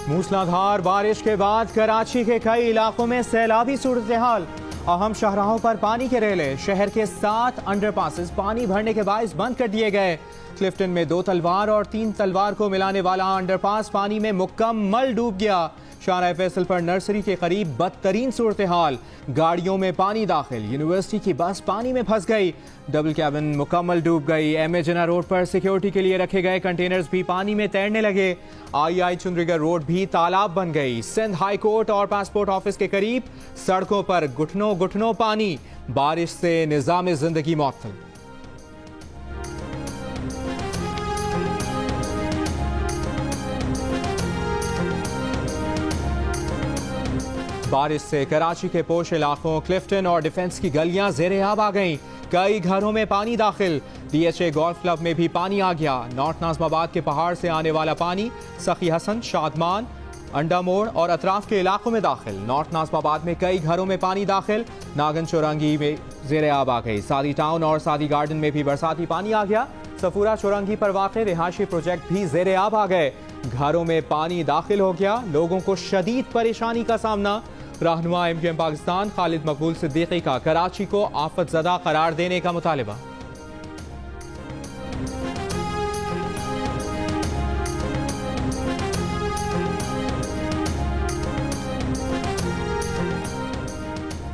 मूसलाधार बारिश के बाद कराची के कई इलाकों में सैलाबी सूरत हाल। अहम शाहराहों पर पानी के रेले। शहर के 7 अंडरपासेस पानी भरने के बायस बंद कर दिए गए। क्लिफ्टन में 2 तलवार और 3 तलवार को मिलाने वाला अंडरपास पानी में मुकम्मल डूब गया। शाहराह फैसल पर नर्सरी के करीब बदतरीन सूरत हाल। गाड़ियों में पानी दाखिल। यूनिवर्सिटी की बस पानी में फंस गई। डबल कैबिन मुकम्मल डूब गई। एम ए जिन्ना रोड पर सिक्योरिटी के लिए रखे गए कंटेनर्स भी पानी में तैरने लगे। आई चुंद्रीगढ़ रोड भी तालाब बन गई। सिंध हाई कोर्ट और पासपोर्ट ऑफिस के करीब सड़कों पर घुटनों घुटनों पानी। बारिश से निजाम जिंदगी मुअत्तल। बारिश से कराची के पोश इलाकों क्लिफ्टन और डिफेंस की गलियां ज़ेर-ए-आब आ गईं। कई घरों में पानी दाखिल। DHA गोल्फ क्लब में भी पानी आ गया। नॉर्थ नाज़माबाद के पहाड़ से आने वाला पानी सखी हसन, शादमान, अंडा मोड़ और अतराफ के इलाकों में दाखिल। नॉर्थ नाज़माबाद में कई घरों में पानी दाखिल। नागन चौरंगी में ज़ेर-ए-आब आ गई। सादी टाउन और सादी गार्डन में भी बरसाती पानी आ गया। सफूरा चौरंगी पर वाक़े रिहायशी प्रोजेक्ट भी ज़ेर-ए-आब आ गए। घरों में पानी दाखिल हो गया। लोगों को शदीद परेशानी का सामना। रहनुमा MQM पाकिस्तान खालिद मकबूल सिद्दीकी का कराची को आफतज़दा करार देने का मुतालिबा।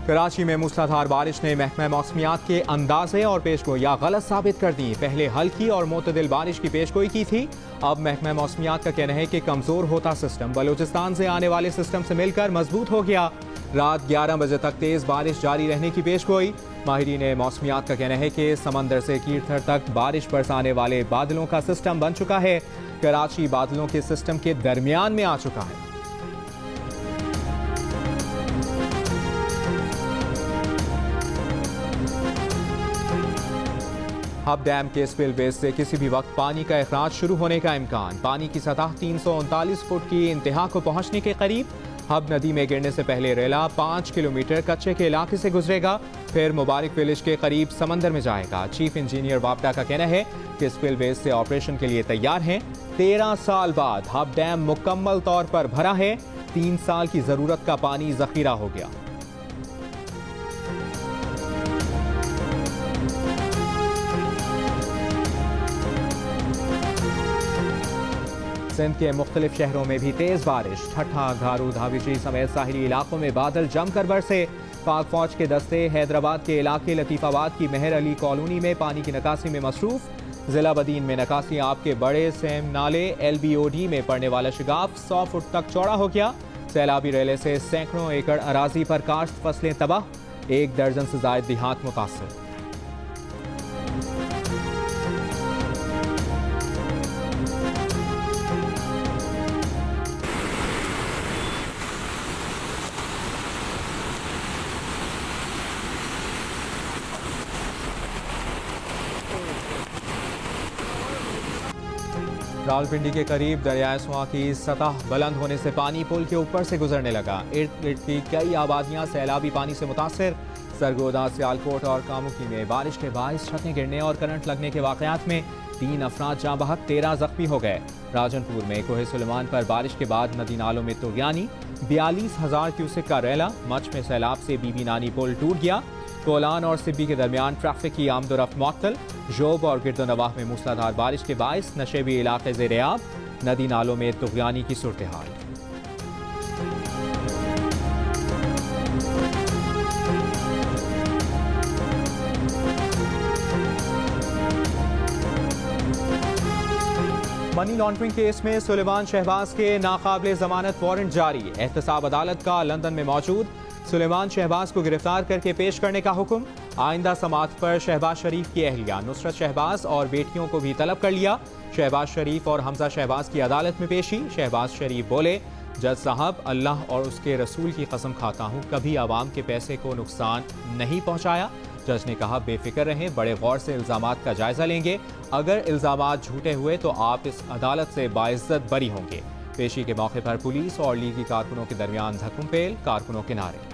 कराची में मूसलाधार बारिश ने महकमा मौसमियात के अंदाजे और पेशगोइयां गलत साबित कर दी। पहले हल्की और मोतदिल बारिश की पेशगोई की थी। अब महकमा मौसमियात का कहना है कि कमजोर होता सिस्टम बलूचिस्तान से आने वाले सिस्टम से मिलकर मजबूत हो गया। रात 11 बजे तक तेज बारिश जारी रहने की पेशगोई। माहिरीन मौसमियात का कहना है कि समंदर से कीरथर तक बारिश बरसाने वाले बादलों का सिस्टम बन चुका है। कराची बादलों के सिस्टम के दरमियान में आ चुका है। हब डैम के स्पिलवेज से किसी भी वक्त पानी का अखराज शुरू होने का इम्कान। पानी की सतह 339 फुट की इंतहा को पहुंचने के करीब। हब नदी में गिरने से पहले रेला 5 किलोमीटर कच्चे के इलाके से गुजरेगा, फिर मुबारक विलेज के करीब समंदर में जाएगा। चीफ इंजीनियर वापडा का कहना है कि स्पिलवेज से ऑपरेशन के लिए तैयार हैं। 13 साल बाद हब डैम मुकम्मल तौर पर भरा है। 3 साल की जरूरत का पानी जखीरा हो गया। सिंध के मुख्तलिफ शहरों में भी तेज बारिश। ठट्ठा, घारू, धाविची समेत साहिली इलाकों में बादल जमकर बरसे। पाक फौज के दस्ते हैदराबाद के इलाके लतीफाबाद की मेहर अली कॉलोनी में पानी की निकासी में मसरूफ। जिला बदीन में निकासी आपके बड़े सेम नाले LBOD में पड़ने वाला शिगाफ 100 फुट तक चौड़ा हो गया। सैलाबी रेले से सैकड़ों एकड़ अराजी पर काश्त फसलें तबाह। 1 दर्जन से जायद देहात मुतासर। रावलपिंडी के करीब दरियाए सुआ की सतह बुलंद होने से पानी पुल के ऊपर से गुजरने लगा। इर्द गिर्द की कई आबादियां सैलाबी पानी से मुतासर। सरगोदा, सियालकोट और कामुकी में बारिश के बायस छतें गिरने और करंट लगने के वाकयात में 3 अफराद जाँ बहक, 13 जख्मी हो गए। राजनपुर में कोहे सुलेमान पर बारिश के बाद नदी नालों में तुगयानी। 42,000 क्यूसेक का रेला। मच में सैलाब से बीबी नानी पुल टूट गया। कोलान और सिब्बी के दरमियान ट्रैफिक की आमदोरफ्त मुअत्तल। जोब और गिरदोनवाह में मूसलाधार बारिश के बायस नशेबी इलाके ज़ेर-ए-आब। नदी नालों में तुगयानी की सूरत हाल। मनी लॉन्ड्रिंग केस में सुलेमान शहबाज के नाकाबिले जमानत वारंट जारी। एहतसाब अदालत का लंदन में मौजूद। सुलेमान शहबाज को गिरफ्तार करके पेश करने का हुक्म। आइंदा समाअत पर शहबाज शरीफ की अहलिया नुसरत शहबाज और बेटियों को भी तलब कर लिया। शहबाज शरीफ और हमजा शहबाज की अदालत में पेशी। शहबाज शरीफ बोले, जज साहब, अल्लाह और उसके रसूल की कसम खाता हूँ कभी आवाम के पैसे को नुकसान नहीं पहुँचाया। जज ने कहा, बेफिक्र रहें, बड़े गौर से इल्जामात का जायजा लेंगे। अगर इल्जामात झूठे हुए तो आप इस अदालत से बाइज्जत बरी होंगे। पेशी के मौके पर पुलिस और लीगी कारकुनों के दरमियान धक्कुमपेल, कारकुनों के नारे।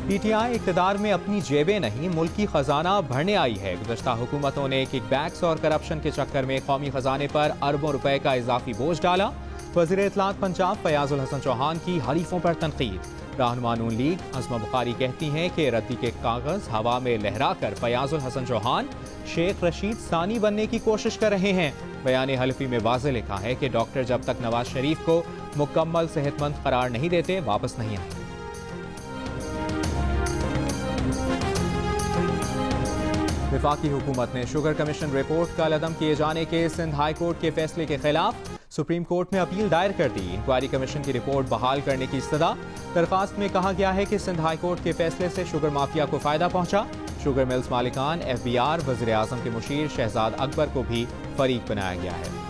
पीटीआई इक़्तिदार में अपनी जेबें नहीं मुल्क की खजाना भरने आई है। गुज़श्ता हुकूमतों ने किकबैक्स और करप्शन के चक्कर में कौमी खजाने पर अरबों रुपए का इजाफी बोझ डाला। वज़ीर इत्तलात पंजाब फयाजुल हसन चौहान की हरीफों पर तनकीद। रहनुमा नून लीग अज़मा बुखारी कहती हैं कि रद्दी के कागज हवा में लहरा कर फयाजुल हसन चौहान शेख रशीद सानी बनने की कोशिश कर रहे हैं। बयान हल्फी में वाज़े लिखा है कि डॉक्टर जब तक नवाज शरीफ को मुकम्मल सेहतमंद करार नहीं देते वापस नहीं आएंगे। वफाकी हुकूमत ने शुगर कमीशन रिपोर्ट का लदम किए जाने के सिंध हाई कोर्ट के फैसले के खिलाफ सुप्रीम कोर्ट में अपील दायर कर दी। इंक्वायरी कमीशन की रिपोर्ट बहाल करने की इस्तदा। दरखास्त में कहा गया है कि सिंध हाई कोर्ट के फैसले से शुगर माफिया को फायदा पहुंचा। शुगर मिल्स मालिकान, FBR, वज़ीर आज़म के मुशीर शहजाद अकबर को भी फरीक बनाया गया है।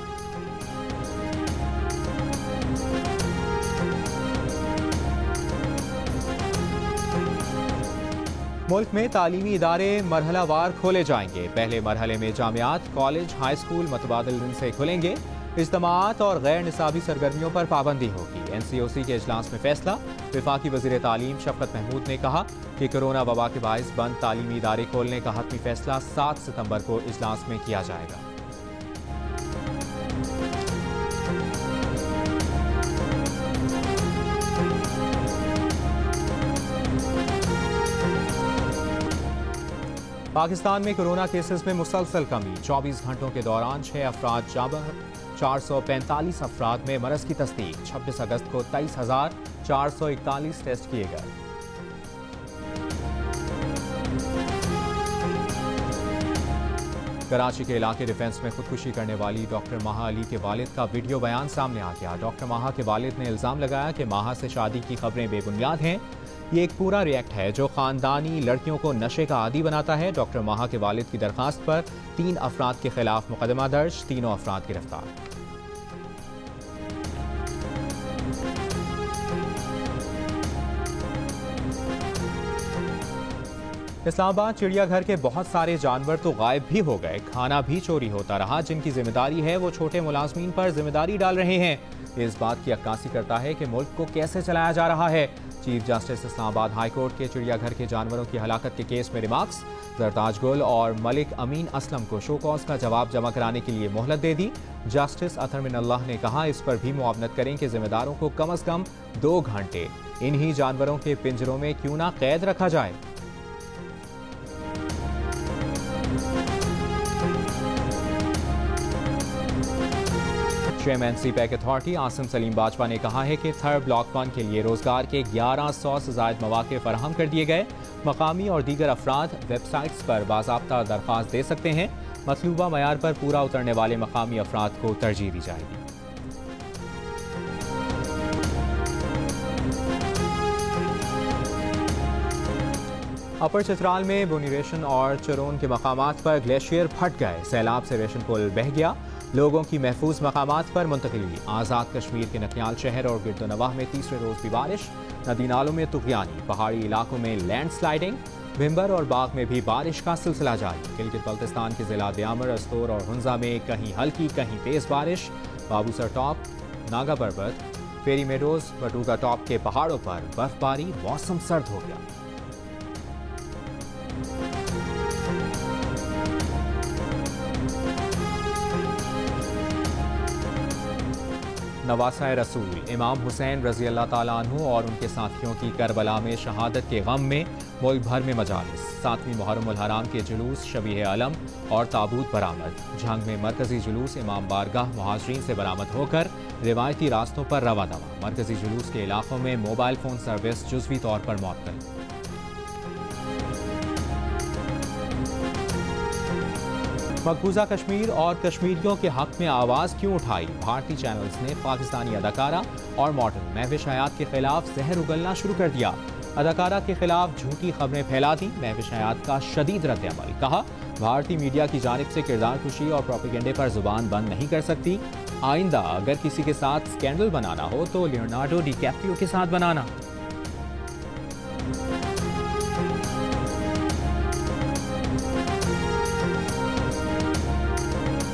मुल्क में तालीमी इदारे मरहलावार खोले जाएंगे। पहले मरहले में जामियात, कॉलेज, हाई स्कूल मुतबादिल दिन से खुलेंगे। इज्तिमाआत और गैर निसाबी सरगर्मियों पर पाबंदी होगी। NCOC के इजलास में फैसला। वफाकी वज़ीर तालीम शफकत महमूद ने कहा कि कोरोना वबा के बाइस बंद तालीमी इदारे खोलने का हतमी फैसला 7 सितंबर को इजलास में किया जाएगा। पाकिस्तान में कोरोना केसेस में मुसलसल कमी। 24 घंटों के दौरान 6 अफराद जाबह, 445 अफराद में मरज की तस्दीक। 26 अगस्त को 23,441 टेस्ट किए गए। कराची के इलाके डिफेंस में खुदकुशी करने वाली डॉक्टर माहा अली के वालिद का वीडियो बयान सामने आ गया। डॉक्टर माहा के वालिद ने इल्जाम लगाया कि माहा से शादी की खबरें बेबुनियाद हैं। ये एक पूरा रिएक्ट है जो खानदानी लड़कियों को नशे का आदी बनाता है। डॉक्टर माहा के वालिद की दरखास्त पर 3 अफराद के खिलाफ मुकदमा दर्ज, तीनों अफराद गिरफ्तार। इस्लामाबाद चिड़ियाघर के बहुत सारे जानवर तो गायब भी हो गए, खाना भी चोरी होता रहा। जिनकी जिम्मेदारी है वो छोटे मुलाजमीन पर जिम्मेदारी डाल रहे हैं। ये इस बात की अक्कासी करता है कि मुल्क को कैसे चलाया जा रहा है। Chief justice Islamabad high court के चिड़ियाघर के जानवरों की हलाकत के केस में रिमार्क्स। जरताज गुल और मलिक अमीन असलम को शो कॉज का जवाब जमा कराने के लिए मोहलत दे दी। जस्टिस अतर मिनल्लाह ने कहा इस पर भी मुआवनत करें कि जिम्मेदारों को कम अज कम 2 घंटे इन्हीं जानवरों के पिंजरों में क्यों ना कैद रखा जाए। Chairman CPEC authority Asim Salim Bajwa ने कहा है कि थर्ड ब्लॉक 1 के लिए रोजगार के 1100 से ज़ायद मौके फराहम कर दिए गए। मकामी और दीगर अफराद वेबसाइट्स पर बाज़ाब्ता दरख्वास्त दे सकते हैं। मतलूबा मयार पर पूरा उतरने वाले मकामी अफराद को तरजीह दी जाएगी। अपर चित्राल में बोनी रेशन और चरोन के मकामात पर ग्लेशियर फट गए। सैलाब से रेशन पुल बह गया। लोगों की महफूज मकामात पर मुंतकिली। आज़ाद कश्मीर के नकियाल शहर और गिरदोनवाह में तीसरे रोज भी बारिश। नदी नालों में तुगयानी। पहाड़ी इलाकों में लैंड स्लाइडिंग। भिम्बर और बाग में भी बारिश का सिलसिला जारी। गिलगित बल्तिस्तान के जिला दियामर, अस्तोर और हुंजा में कहीं हल्की कहीं तेज बारिश। बाबूसर टॉप, नागा पर्वत, फेरी मेडोज, बटूगा टॉप के पहाड़ों पर बर्फबारी। मौसम सर्द हो गया। नवासा रसूल इमाम हुसैन रजी अल्लाह ताला अन्हु और उनके साथियों की करबला में शहादत के गम में मुल्क भर में मजालिस। 7वीं मुहर्रम उल हराम के जुलूस, शबीह अलम और ताबूत बरामद। झंग में मरकजी जुलूस इमाम बारगाह मुहाजिरीन से बरामद होकर रिवायती रास्तों पर रवा दवा। मरकजी जुलूस के इलाकों में मोबाइल फोन सर्विस जुज़वी तौर पर मुअत्तल। मकबूजा कश्मीर और कश्मीरियों के हक में आवाज़ क्यों उठाई। भारतीय चैनल्स ने पाकिस्तानी अदाकारा और मॉडल महविश हयात के खिलाफ जहर उगलना शुरू कर दिया। अदाकारा के खिलाफ झूठी खबरें फैला दी। महविश हयात का शदीद रद्द-ए-अमल। कहा भारतीय मीडिया की जानिब से किरदार खुशी और प्रोपेगेंडे पर जुबान बंद नहीं कर सकती। आइंदा अगर किसी के साथ स्कैंडल बनाना हो तो लियोनार्डो डिकैप्रियो के साथ बनाना।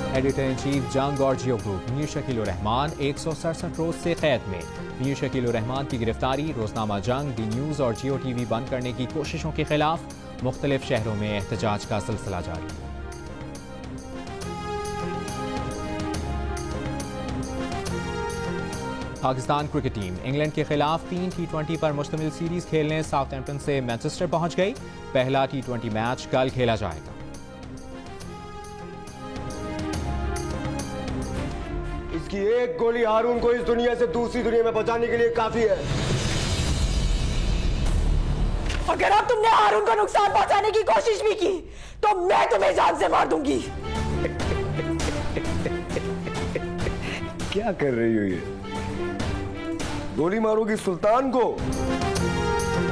एडिटर इन चीफ जंग और जियो ग्रुप मीर शकील रहमान 167 रोज से कैद में। मीर शकील रहमान की गिरफ्तारी, रोजनामा जंग, दी न्यूज और जियो टीवी बंद करने की कोशिशों के खिलाफ मुख्तलिफ शहरों में एहतजाज का सिलसिला जारी। पाकिस्तान क्रिकेट टीम इंग्लैंड के खिलाफ 3 T20 पर मुश्तमिल सीरीज खेलने साउथहैम्पटन से मैनचेस्टर पहुंच गई। पहला T20 मैच कल खेला जाएगा। इसकी एक गोली हारून को इस दुनिया से दूसरी दुनिया में पहुंचाने के लिए काफी है। अगर अब तुमने हारून को नुकसान पहुंचाने की कोशिश भी की तो मैं तुम्हें जान से मार दूंगी। क्या कर रही हो ये? गोली मारोगी सुल्तान को?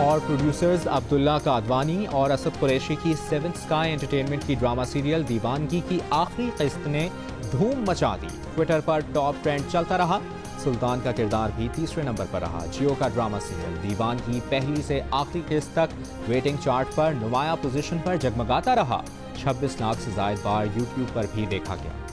और प्रोड्यूसर्स अब्दुल्ला कादवानी और असद कुरैशी की सेवंथ स्काई एंटरटेनमेंट की ड्रामा सीरियल दीवानगी की आखिरी किस्त ने धूम मचा दी। ट्विटर पर टॉप ट्रेंड चलता रहा। सुल्तान का किरदार भी तीसरे नंबर पर रहा। जियो का ड्रामा सीरियल दीवानगी पहली से आखिरी किस्त तक रेटिंग चार्ट पर नुमाया पोजीशन पर जगमगाता रहा। 26 लाख से ज्यादा बार यूट्यूब पर भी देखा गया।